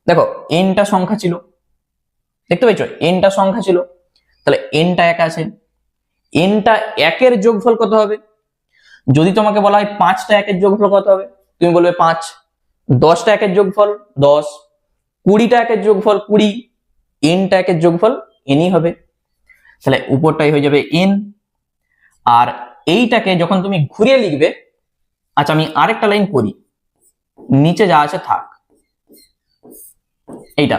দেখো nটা সংখ্যা ছিল, দেখতে পাচ্ছ nটা সংখ্যা ছিল, তাহলে nটা 1 আছে, nটা 1 এর যোগফল কত হবে? যদি তোমাকে বলা হয় 5টা 1 এর যোগফল কত হবে, তুমি বলবে 5। 10টা 1 এর যোগফল 10, 20টা 1 এর যোগফল 20, nটা 1 এর যোগফল nই হবে। তাহলে উপরটাই হয়ে যাবে n, আর এইটাকে যখন তুমি ঘুরিয়ে লিখবে, আচ্ছা আমি আরেকটা লাইন করি, নিচে যা আছে থাক, এইটা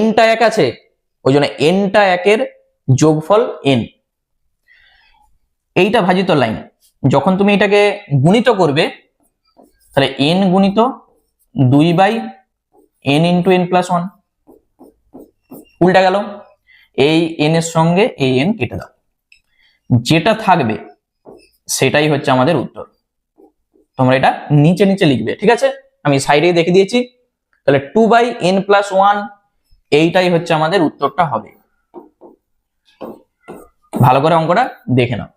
nটা 1 আছে, ওই জন্য nটা 1 এর যোগফল n। এইটা ভাজিত লাইন, যখন তুমি এটাকে গুণিত করবে তাহলে n গুণিত 2/n ইন্টু n প্লাস 1, উল্টা গেল, এই n এর সঙ্গে এই n কেটে দাও, যেটা থাকবে সেটাই হচ্ছে আমাদের উত্তর। তোমরা এটা নিচে নিচে লিখবে, ঠিক আছে? আমি সাইডে দেখে দিয়েছি। তাহলে 2/n প্লাস 1 এইটাই হচ্ছে আমাদের উত্তরটা হবে। ভালো করে অঙ্কটা দেখে নাও,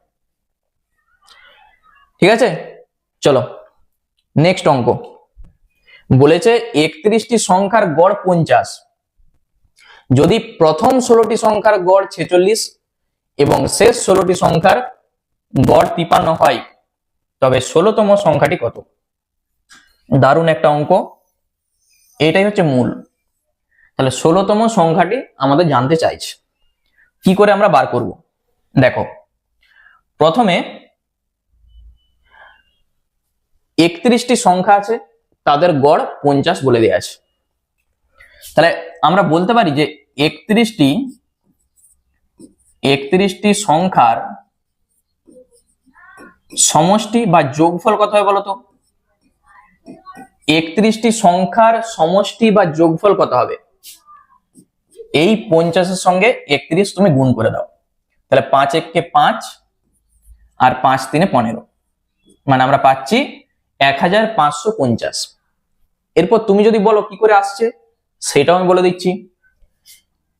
ঠিক আছে। চলো নেক্সট অঙ্ক। বলেছে 31টি সংখ্যার গড় 50, যদি প্রথম 16টি সংখ্যার গড় 46 এবং শেষ 16টি সংখ্যার গড় 53 হয়, তবে 16তম সংখ্যাটি কত? দারুণ একটা অঙ্ক, এটাই হচ্ছে মূল। তাহলে 16তম সংখ্যাটি আমাদের জানতে চাইছে, কি করে আমরা বার করব? দেখো, প্রথমে 31টি সংখ্যা আছে, তাদের গড় 50 বলে দেওয়া আছে। তাহলে আমরা বলতে পারি যে 31টি সংখ্যার সমষ্টি বা যোগফল কত হয় বলতো? 31টি সংখ্যার সমষ্টি বা যোগফল কত হবে? এই 50-এর সঙ্গে 31 তুমি গুণ করে দাও, তাহলে 5 1 5 আর 5 3 15, মানে আমরা পাচ্ছি 1550। এরপর তুমি যদি বলো কি করে আসছে, সেটাও আমি বলে দিচ্ছি।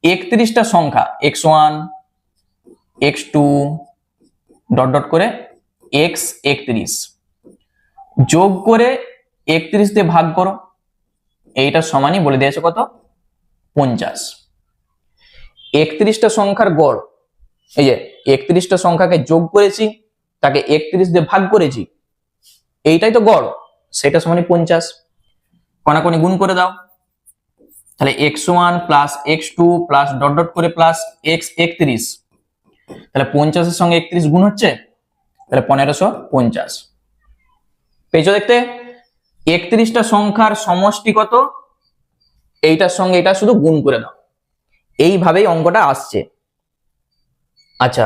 31টা সংখ্যা x1 x2 ডট ডট করে x31 যোগ করে 31 দিয়ে ভাগ করো, এইটা সমানই বলে দিয়েছে কত? 50। 31টা সংখ্যার গড়, এই যে 31টা সংখ্যাকে যোগ করেছি, তাকে 31 দিয়ে ভাগ করেছি, এইটাই তো গড়, সেটা সমানই 50। কোনাকুনি গুণ করে দাও, তাহলে x1 plus x2 plus dot dot করে প্লাস x31, তাহলে 50-এর সঙ্গে 31 গুণ হচ্ছে, তাহলে 1550 পেয়েছো দেখতে। 31টা সংখ্যার সমষ্টি কত, এইটার সঙ্গে এটা শুধু গুণ করে দাও, এইভাবেই অঙ্কটা আসছে। আচ্ছা,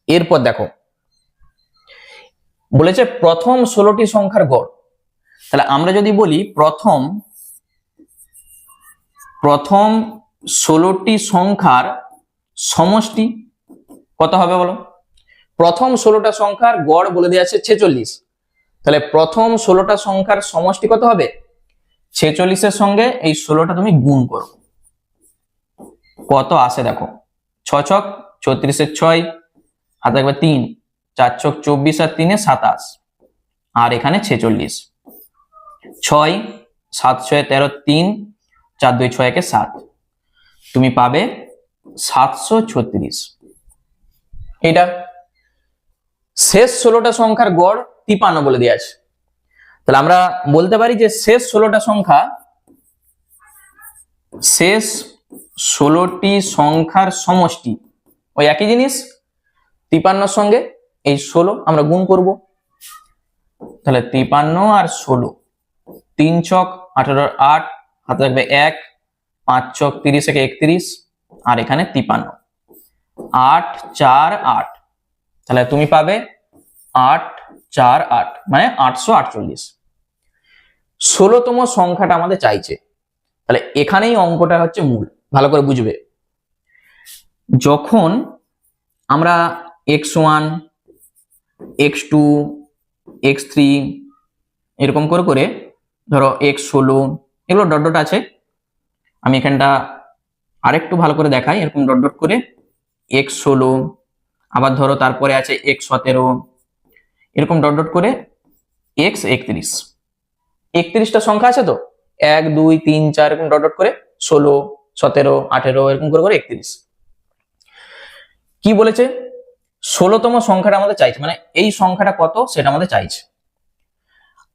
এরপর দেখো বলেছে প্রথম 16টি সংখ্যার গড়। তাহলে আমরা যদি বলি প্রথম 16টি সংখ্যার সমষ্টি কত হবে বলো? প্রথম 16টা সংখ্যার গড় বলে দেওয়া আছে 46, তাহলে প্রথম 16টা সংখ্যার সমষ্টি কত হবে? 46-এর সঙ্গে এই 16টা তুমি গুণ করো, কত আসে দেখো। 6 ছক 36-এর 6, আর দেখবে 3, 4 ছক 24 আর 3-এ 27, আর এখানে 46, 6 7 6 13, 3 4 2 6 1 7, তুমি পাবে 736। এটা শেষ 16টা সংখ্যার গড় 53 বলে দেওয়া আছে, তাহলে আমরা বলতে পারি যে শেষ 16টা সংখ্যা, শেষ 16টি সংখ্যার সমষ্টি ওই একই জিনিস, 53-এর সঙ্গে এই 16 আমরা গুণ করব, তাহলে 53 আর 16, 3 ছক 18 আর 8, হাতে থাকবে 1, 5 ছক 30 থেকে 31, আর এখানে 53, 8 4 8, তাহলে তুমি পাবে 8 4 8, মানে 848। 16তম সংখ্যাটা আমাদের চাইছে, তাহলে এখানেই অঙ্কটা হচ্ছে মূল, ভালো করে বুঝবে। যখন আমরা x1 x2 x3 এরকম করে করে ধরো x16 এগুলো ডট ডট আছে, আমি এখানটা আরেকটু ভালো করে দেখাই, এরকম ডট ডট করে x16, আবার ধরো তারপরে আছে x17, এরকম ডট ডট করে x31। 31টা সংখ্যা আছে তো, 1 2 3 4 এরকম ডট ডট করে 16 17 18 এরকম করে করে 31। কি বলেছে? 16তম সংখ্যাটা আমাদের চাইছে, মানে এই সংখ্যাটা কত সেটা আমাদের চাইছে।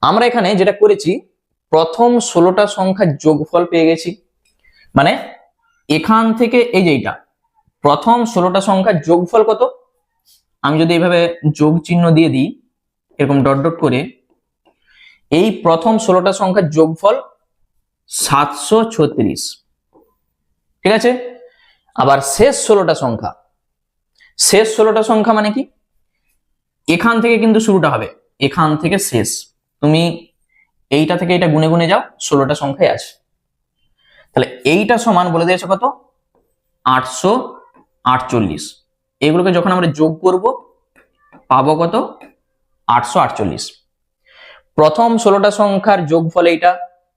আমরা এখানে যেটা করেছি, প্রথম 16টা সংখ্যার যোগফল পেয়ে গেছি, মানে এখান থেকে এই যে এইটা প্রথম 16টা সংখ্যার যোগফল কত, আমি যদি এইভাবে যোগ চিহ্ন দিয়ে দিই এরকম ডট ডট করে, এই প্রথম 16টা সংখ্যার যোগফল 736, ঠিক আছে। আবার শেষ 16টা সংখ্যা, শেষ 16টা সংখ্যা মানে কি, এখান থেকে কিন্তু শুরুটা হবে, এখান থেকে শেষ, তুমি এইটা থেকে এটা গুনে গুনে যাও, 16টা সংখ্যায় আছে, তাহলে এইটা সমান বলে দিয়েছে কত? 848। এগুলোকে যখন আমরা যোগ করব পাবো কত? 848। প্রথম 16টা সংখ্যার যোগফল এইটা,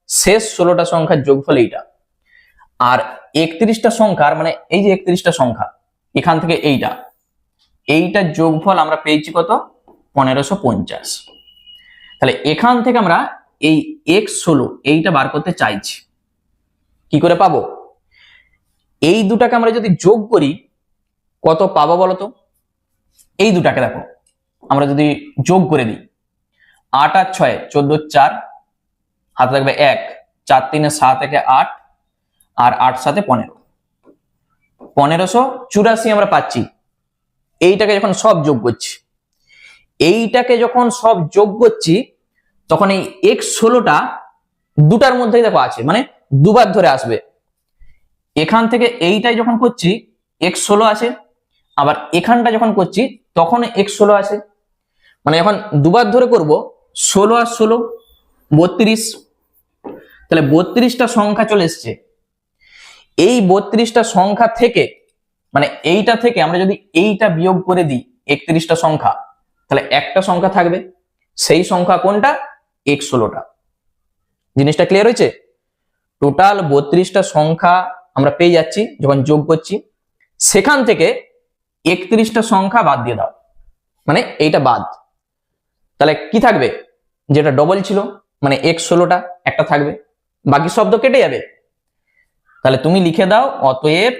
শেষ 16টা সংখ্যার যোগফল এইটা। আর 31টা সংখ্যার মানে এই যে 31টা সংখ্যা এখান থেকে এইটার যোগফল আমরা পেয়েছি কত 1550। তাহলে এখান থেকে আমরা এই x16 এইটা বার করতে চাইছি, কি করে পাবো? এই দুটাকে আমরা যদি যোগ করি কত পাবো বলতো? এই দুটাকে দেখো আমরা যদি যোগ করে দিই 8 আর 6 14 4 হাতে থাকবে 1 4 3 7 1 8 আর 8 7 15 1584 আমরা পাচ্ছি। এইটাকে যখন সব যোগ করছি তখন এই x16টা দুটার মধ্যেই দেখো আছে, মানে দুবার ধরে আসবে। এখান থেকে এইটাই যখন করছি x16 আছে, আবার এখানটা যখন করছি তখন x16 আছে, মানে যখন দুবার ধরে করব 16 আর 16 32। তাহলে 32টা সংখ্যা চলে এসছে। এই 32টা সংখ্যা থেকে মানে এইটা থেকে আমরা যদি এইটা বিয়োগ করে দিই 31টা সংখ্যা, তাহলে একটা সংখ্যা থাকবে, সেই সংখ্যা কোনটা? x16টা। জিনিসটা ক্লিয়ার হয়েছে? টোটাল 32টা সংখ্যা আমরা পেয়ে যাচ্ছি যখন যোগ করছি, সেখান থেকে 31টা সংখ্যা বাদ দিয়ে দাও, মানে এইটা বাদ। তাহলে কি থাকবে? যেটা ডবল ছিল মানে x16টা একটা থাকবে, বাকি শব্দ কেটে যাবে। তাহলে তুমি লিখে দাও অতএব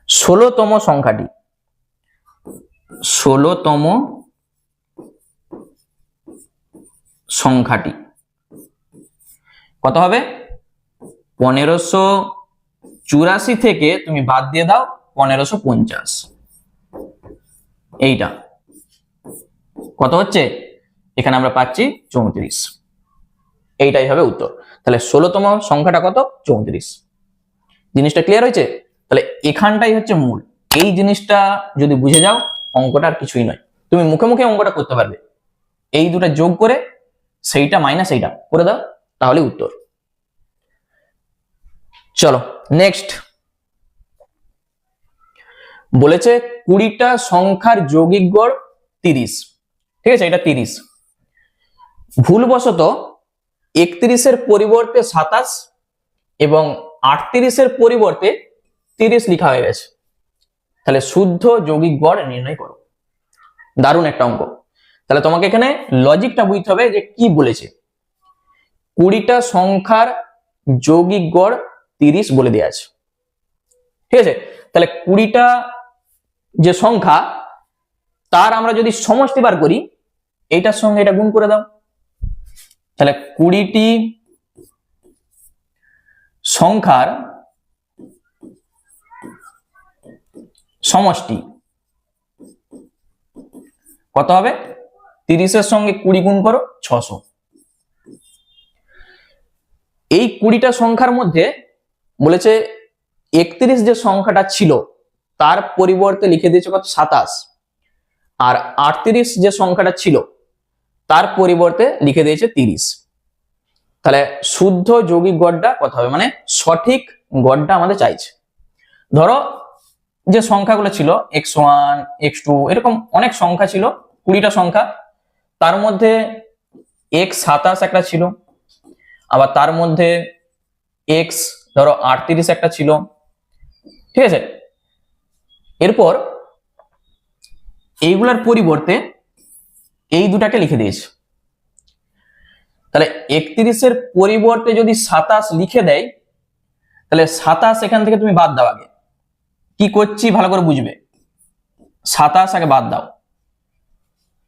16তম সংখ্যাটি কত হবে? 1584 থেকে তুমি বাদ দিয়ে দাও 1550। এইটা কত হচ্ছে? এখানে আমরা পাচ্ছি 34। এইটাই হবে উত্তর। তাহলে 16তম সংখ্যাটা কত? 34। জিনিসটা ক্লিয়ার হয়েছে? তাহলে এখানটাই হচ্ছে মূল। এই জিনিসটা যদি বুঝে যাও অঙ্কটা আর কিছুই নয়, তুমি মুখে মুখে অঙ্কটা করতে পারবে। এই দুটা যোগ করে সেইটা মাইনাস এইটা করে দাও, তাহলে উত্তর। চলো নেক্সট বলেছে 20টা সংখ্যার যৌগিক গড় 30। ঠিক আছে, এটা 30। ভুলবশত 31-এর পরিবর্তে 27 এবং 38-এর পরিবর্তে 30 লেখা হয়ে গেছে। তাহলে শুদ্ধ যৌগিক গড় নির্ণয় করো। দারুণ একটা অঙ্ক। তাহলে তোমাকে এখানে লজিকটা বুঝতে হবে যে কি বলেছে। 20টা সংখ্যার যৌগিক গড় 30 বলে দেওয়া আছে। ঠিক আছে, তাহলে 20টা যে সংখ্যা তার আমরা যদি সমষ্টি বার করি, এইটার সঙ্গে এটা গুণ করে দাও। তাহলে 20টি সংখ্যার সমষ্টি কত হবে? 30-এর সঙ্গে 20 গুণ করো 600। এই 20টা সংখ্যার মধ্যে বলেছে 31 যে সংখ্যাটা ছিল তার পরিবর্তে লিখে দিয়েছে কত? 27। আর 38 যে সংখ্যাটা ছিল তার পরিবর্তে লিখে দিয়েছে 30। তাহলে শুদ্ধ যৌগিক গড়টা কত হবে, মানে সঠিক গড়টা আমাদের চাইছে। ধরো যে সংখ্যাগুলো ছিল x1 x2 এরকম অনেক সংখ্যা ছিল, 20টা সংখ্যা, তার মধ্যে x27 একটা ছিল, আবার তার মধ্যে x ধরো 38 একটা ছিল। ঠিক আছে, এরপর এইগুলার পরিবর্তে এই দুটাকে লিখে দিয়েছে। তাহলে 31-এর পরিবর্তে যদি 27 লিখে দেয়, তাহলে 27 এখান থেকে তুমি বাদ দাও। আগে কি করছি ভালো করে বুঝবে। 27 আগে বাদ দাও,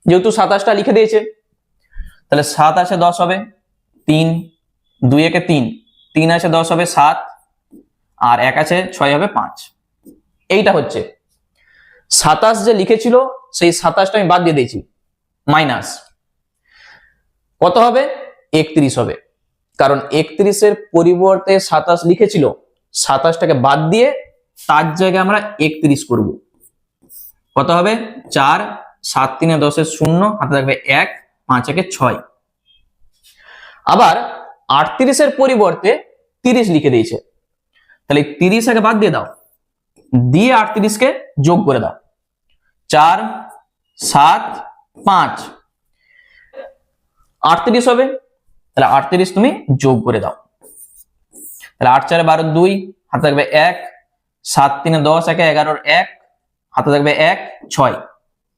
যেহেতু 27টা লিখে দিয়েছে। তাহলে 7 আছে 10 হবে 3, 2 একে 3, 3 আছে 10 হবে 7, আর 1 আছে 6 হবে 5। এইটা হচ্ছে 27 যে লিখেছিল সেই 27টা আমি বাদ দিয়ে দিয়েছি, মাইনাস কত হবে? 31 হবে। কারণ 31-এর পরিবর্তে 27 লিখেছিল, 27টাকে বাদ দিয়ে তার জায়গায় আমরা 31 করব। কত হবে? 4, 7 3 10 0, হাতে থাকবে 1, 5 1 6। আবার 38-এর পরিবর্তে 30 লিখে দিয়েছে, তাহলে 30 আগে বাদ দিয়ে দাও, দিয়ে 38কে যোগ করে দাও। 4 7 5 38 হবে। তাহলে 38 তুমি যোগ করে দাও। তাহলে 8 4 12 2, হাতে থাকবে 1, 7 3 10, 1 11 1, হাতে থাকবে 1 6,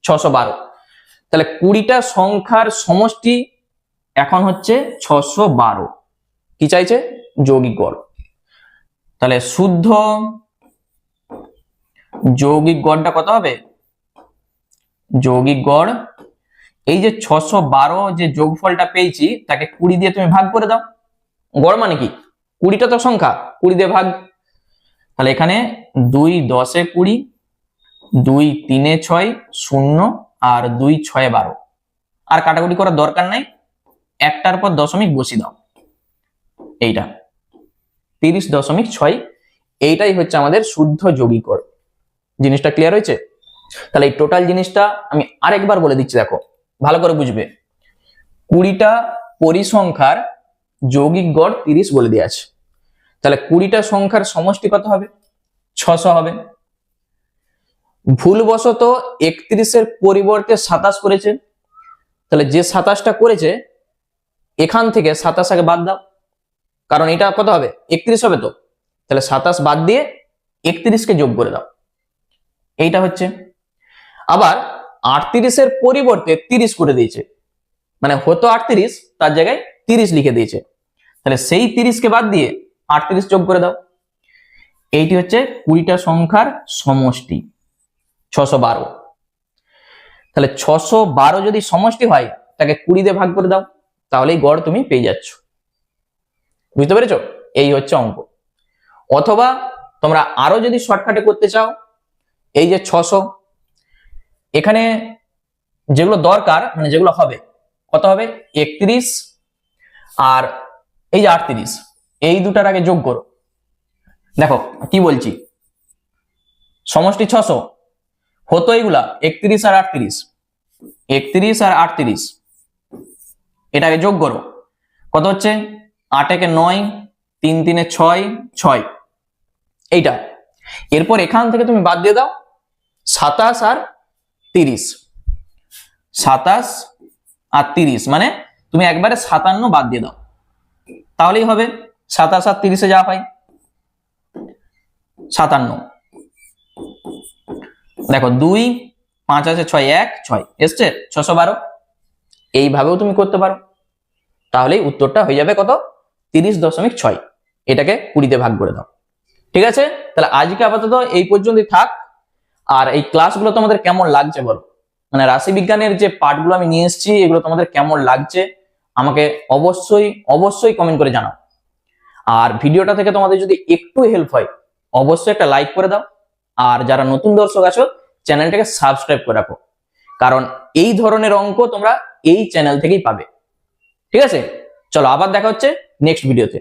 612। তাহলে 20টা সংখ্যার সমষ্টি এখন হচ্ছে 612। কি চাইছে? যৌগিক গড়। তাহলে শুদ্ধ যৌগিক গড়টা কত হবে? যৌগিক গড় এই যে 612 যে যোগফলটা পেয়েছি তাকে 20 দিয়ে তুমি ভাগ করে দাও। গড় মানে কি? 20টা তো সংখ্যা, 20 দিয়ে ভাগ। তাহলে এখানে 2 10 এ 20, 2 3 এ 6 0 আর 2 6 এ 12। আর কাটাকুটি করার দরকার নাই, একটার পর দশমিক বসিয়ে দাও। এইটা 30.6, এইটাই হচ্ছে আমাদের শুদ্ধ যৌগিক গড়। জিনিসটা ক্লিয়ার হয়েছে? তাহলে এই টোটাল জিনিসটা আমি আরেকবার বলে দিচ্ছি, দেখো ভালো করে বুঝবে। 20টা পরিসংখ্যার যৌগিক গড় 30 বলে দেওয়া আছে। তাহলে 20টা সংখ্যার সমষ্টি কত হবে? 600 হবে। ভুলবশত 31-এর পরিবর্তে 27 করেছে, তাহলে যে 27টা করেছে এখান থেকে 27 আগে বাদ দাও, কারণ এটা কত হবে? 31 হবে তো। তাহলে 27 বাদ দিয়ে 31কে যোগ করে দাও, এইটা হচ্ছে। আবার 38-এর পরিবর্তে 30 করে দিয়েছে, মানে হতো 38, তার জায়গায় 30 লিখে দিয়েছে। তাহলে সেই 30কে বাদ দিয়ে 38 যোগ করে দাও। এইটি হচ্ছে 20টা সংখ্যার সমষ্টি 612। তাহলে 612 যদি সমষ্টি হয় তাকে 20 দিয়ে ভাগ করে দাও, তাহলেই গড় তুমি পেয়ে যাচ্ছ। বুঝতে পেরেছো? এই হচ্ছে অঙ্ক। অথবা তোমরা আরো যদি শর্টকাটে করতে চাও, এই যে 600, এখানে যেগুলো দরকার মানে যেগুলো হবে, কত হবে? 31 আর এই যে 38, এই দুটার আগে যোগ করো। দেখো কি বলছি, সমষ্টি 600 হতো এইগুলা 31 আর 38, 31 আর 38, এটাকে যোগ করো। কত হচ্ছে? 8 একে 9, 3 3 এ 6 6, এইটা। এরপর এখান থেকে তুমি বাদ দিয়ে দাও 27 আর 30, 27 আর 30, মানে তুমি একবারে 57 বাদ দিয়ে দাও, তাহলেই হবে 27 আর 30-এ যা হয় 57। দেখো 2 5 আছে 6 1 6 এসছে 612। এইভাবেও তুমি করতে পারো, তাহলেই উত্তরটা হয়ে যাবে কত? 30.6। এটাকে 20 দিয়ে ভাগ করে দাও। ঠিক আছে? তাহলে আজকে আপাতত এই পর্যন্তই থাক। আর এই ক্লাসগুলো তোমাদের কেমন লাগছে বলো, মানে রাশি বিজ্ঞানের যে পার্টগুলো আমি নিয়ে এসেছি এগুলো তোমাদের কেমন লাগছে আমাকে অবশ্যই অবশ্যই কমেন্ট করে জানাও। আর ভিডিওটা থেকে তোমাদের যদি একটু হেল্প হয় অবশ্যই একটা লাইক করে দাও। আর যারা নতুন দর্শক আছো চ্যানেলটাকে সাবস্ক্রাইব করে রাখো, কারণ এই ধরনের অঙ্ক তোমরা এই চ্যানেল থেকেই পাবে। ঠিক আছে? চলো আবার দেখা হচ্ছে নেক্সট ভিডিওতে।